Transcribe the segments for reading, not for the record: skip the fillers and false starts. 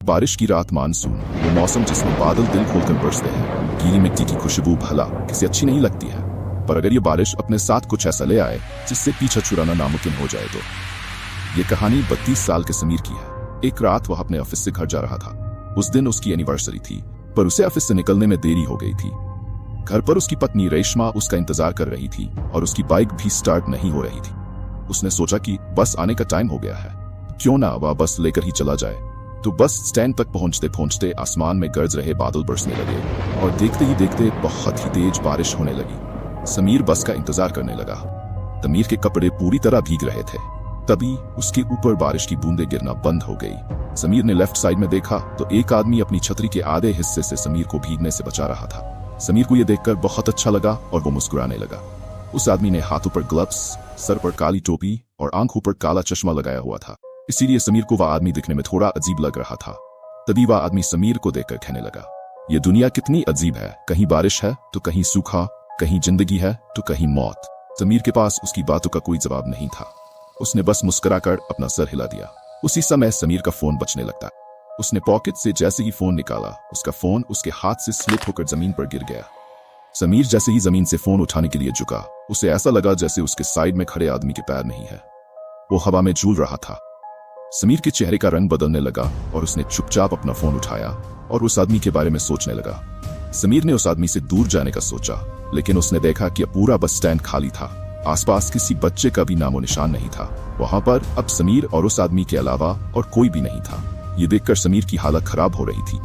बारिश की रात, मानसून, वो मौसम जिसमें बादल दिल खोलकर बरसते हैं। गीली मिट्टी की खुशबू भला किसी अच्छी नहीं लगती है, पर अगर ये बारिश अपने साथ कुछ ऐसा ले आए जिससे पीछा छुड़ाना नामुमकिन हो जाए तो। ये कहानी 32 साल के समीर की है। एक रात वह अपने ऑफिस से घर जा रहा था। उस दिन उसकी एनिवर्सरी थी, पर उसे ऑफिस से निकलने में देरी हो गई थी। घर पर उसकी पत्नी रेशमा उसका इंतजार कर रही थी और उसकी बाइक भी स्टार्ट नहीं हो रही थी। उसने सोचा कि बस आने का टाइम हो गया है, क्यों ना वह बस लेकर ही चला जाए। तो बस स्टैंड तक पहुंचते पहुंचते आसमान में गरज रहे बादल बरसने लगे और देखते ही देखते बहुत ही तेज बारिश होने लगी। समीर बस का इंतजार करने लगा। समीर के कपड़े पूरी तरह भीग रहे थे। तभी उसके ऊपर बारिश की बूंदें गिरना बंद हो गई। समीर ने लेफ्ट साइड में देखा तो एक आदमी अपनी छतरी के आधे हिस्से से समीर को भीगने से बचा रहा था। समीर को यह देखकर बहुत अच्छा लगा और वो मुस्कुराने लगा। उस आदमी ने हाथों पर ग्लव्स, सर पर काली टोपी और आंखों पर काला चश्मा लगाया हुआ था, इसीलिए समीर को वह आदमी दिखने में थोड़ा अजीब लग रहा था। तभी वह आदमी समीर को देखकर कहने लगा, ये दुनिया कितनी अजीब है, कहीं बारिश है तो कहीं सूखा, कहीं जिंदगी है तो कहीं मौत। समीर के पास उसकी बातों का कोई जवाब नहीं था। उसने बस मुस्कुराकर अपना सर हिला दिया। उसी समय समीर का फोन बजने लगता। उसने पॉकेट से जैसे ही फोन निकाला, उसका फोन उसके हाथ से स्लिप होकर जमीन पर गिर गया। समीर जैसे ही जमीन से फोन उठाने के लिए झुका, उसे ऐसा लगा जैसे उसके साइड में खड़े आदमी के पैर नहीं है, वो हवा में झूल रहा था। समीर के चेहरे का रंग बदलने लगा और उसने चुपचाप अपना फोन उठाया और उस आदमी के बारे में सोचने लगा। समीर ने उस आदमी से दूर जाने का सोचा, लेकिन उसने देखा कि पूरा बस स्टैंड खाली था। आसपास किसी बच्चे का भी नामो निशान नहीं था। वहां पर अब समीर और उस आदमी के अलावा और कोई भी नहीं था। ये देखकर समीर की हालत खराब हो रही थी।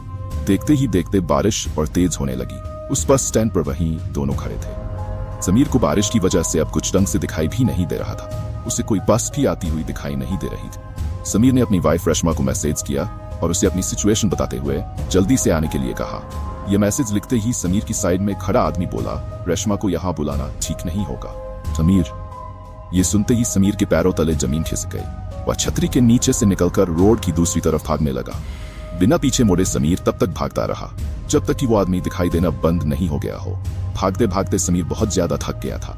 देखते ही देखते बारिश और तेज होने लगी। उस बस स्टैंड पर वहीं दोनों खड़े थे। समीर को बारिश की वजह से अब कुछ ढंग से दिखाई भी नहीं दे रहा था। उसे कोई बस भी आती हुई दिखाई नहीं दे रही थी। समीर ने अपनी वाइफ रेशमा को मैसेज किया और उसे अपनी सिचुएशन बताते हुए जल्दी से आने के लिए कहा। यह मैसेज लिखते ही समीर की साइड में खड़ा आदमी बोला, रेशमा को यहाँ बुलाना ठीक नहीं होगा। समीर, ये सुनते ही समीर के पैरों तले जमीन खिसक गई। वह छतरी के नीचे से निकलकर रोड की दूसरी तरफ भागने लगा। बिना पीछे मुड़े समीर तब तक भागता रहा जब तक कि वो आदमी दिखाई देना बंद नहीं हो गया हो। भागते भागते समीर बहुत ज्यादा थक गया था।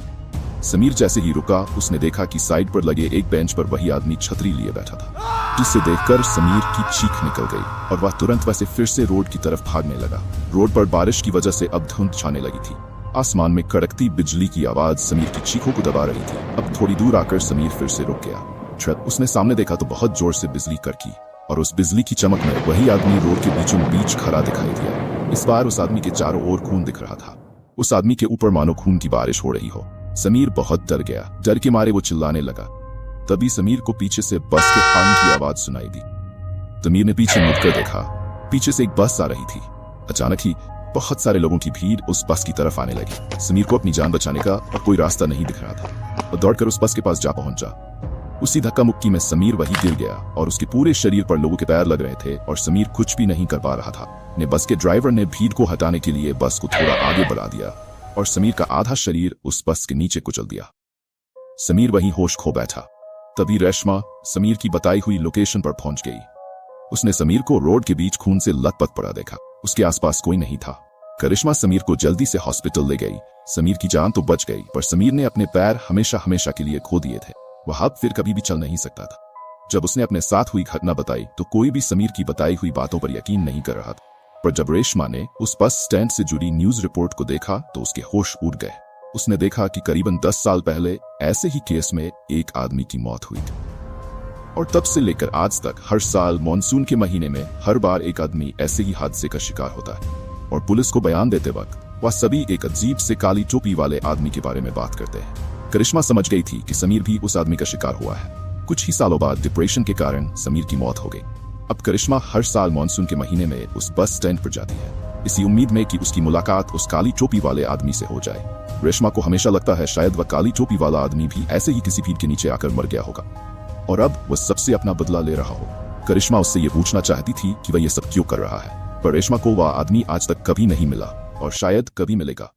समीर जैसे ही रुका, उसने देखा कि साइड पर लगे एक बेंच पर वही आदमी छतरी लिए बैठा था, जिसे देखकर समीर की चीख निकल गई और वह तुरंत वैसे फिर से रोड की तरफ भागने लगा। रोड पर बारिश की वजह से अब धुंध छाने लगी थी। आसमान में कड़कती बिजली की आवाज समीर की चीखों को दबा रही थी। अब थोड़ी दूर आकर समीर फिर से रुक गया। उसने सामने देखा तो बहुत जोर से बिजली कड़की और उस बिजली की चमक में वही आदमी रोड के बीचों बीच खड़ा दिखाई दिया। इस बार उस आदमी के चारों ओर खून दिख रहा था। उस आदमी के ऊपर मानो खून की बारिश हो रही हो। समीर बहुत डर गया। डर के मारे वो चिल्लाने लगा। तभी समीर को पीछे से बस के हॉर्न की आवाज सुनाई दी। समीर ने पीछे मुड़कर देखा। पीछे से एक बस आ रही थी। अचानक ही बहुत सारे लोगों की भीड़ उस बस की तरफ आने लगी। समीर को अपनी जान बचाने का और कोई रास्ता नहीं दिख रहा था। वो दौड़कर उस बस के पास जा पहुंचा। उसी धक्का मुक्की में समीर वहीं गिर गया और उसके पूरे शरीर पर लोगों के पैर लग रहे थे और समीर कुछ भी नहीं कर पा रहा था। बस के ड्राइवर ने भीड़ को हटाने के लिए बस को थोड़ा आगे बढ़ा दिया और समीर का आधा शरीर उस बस के नीचे कुचल दिया। समीर वहीं होश खो बैठा। तभी रेशमा समीर की बताई हुई लोकेशन पर पहुंच गई। उसने समीर को रोड के बीच खून से लथपथ पड़ा देखा। उसके आसपास कोई नहीं था। करिश्मा समीर को जल्दी से हॉस्पिटल ले गई। समीर की जान तो बच गई, पर समीर ने अपने पैर हमेशा हमेशा के लिए खो दिए थे। वह अब फिर कभी भी चल नहीं सकता था। जब उसने अपने साथ हुई घटना बताई तो कोई भी समीर की बताई हुई बातों पर यकीन नहीं कर रहा था। पर जब रेशमा ने उस बस स्टैंड से जुड़ी न्यूज रिपोर्ट को देखा तो उसके होश उड़ गए। उसने देखा कि करीबन 10 साल पहले ऐसे ही केस में एक आदमी की मौत हुई थी और तब से लेकर आज तक हर साल मॉनसून के महीने में हर बार एक आदमी ऐसे ही हादसे का शिकार होता है। और पुलिस को बयान देते वक्त वह सभी एक अजीब से काली टोपी वाले आदमी के बारे में बात करते हैं। करिश्मा समझ गई थी कि समीर भी उस आदमी का शिकार हुआ है। कुछ ही सालों बाद डिप्रेशन के कारण समीर की मौत हो गई। अब करिश्मा हर साल मॉनसून के महीने में उस बस स्टैंड पर जाती है, इसी उम्मीद में कि उसकी मुलाकात उस काली टोपी वाले आदमी से हो जाए। रेशमा को हमेशा लगता है शायद वह काली टोपी वाला आदमी भी ऐसे ही किसी भीड़ के नीचे आकर मर गया होगा और अब वह सबसे अपना बदला ले रहा हो। करिश्मा उससे ये पूछना चाहती थी कि वह ये सब क्यों कर रहा है, पर रेशमा को वह आदमी आज तक कभी नहीं मिला और शायद कभी मिलेगा।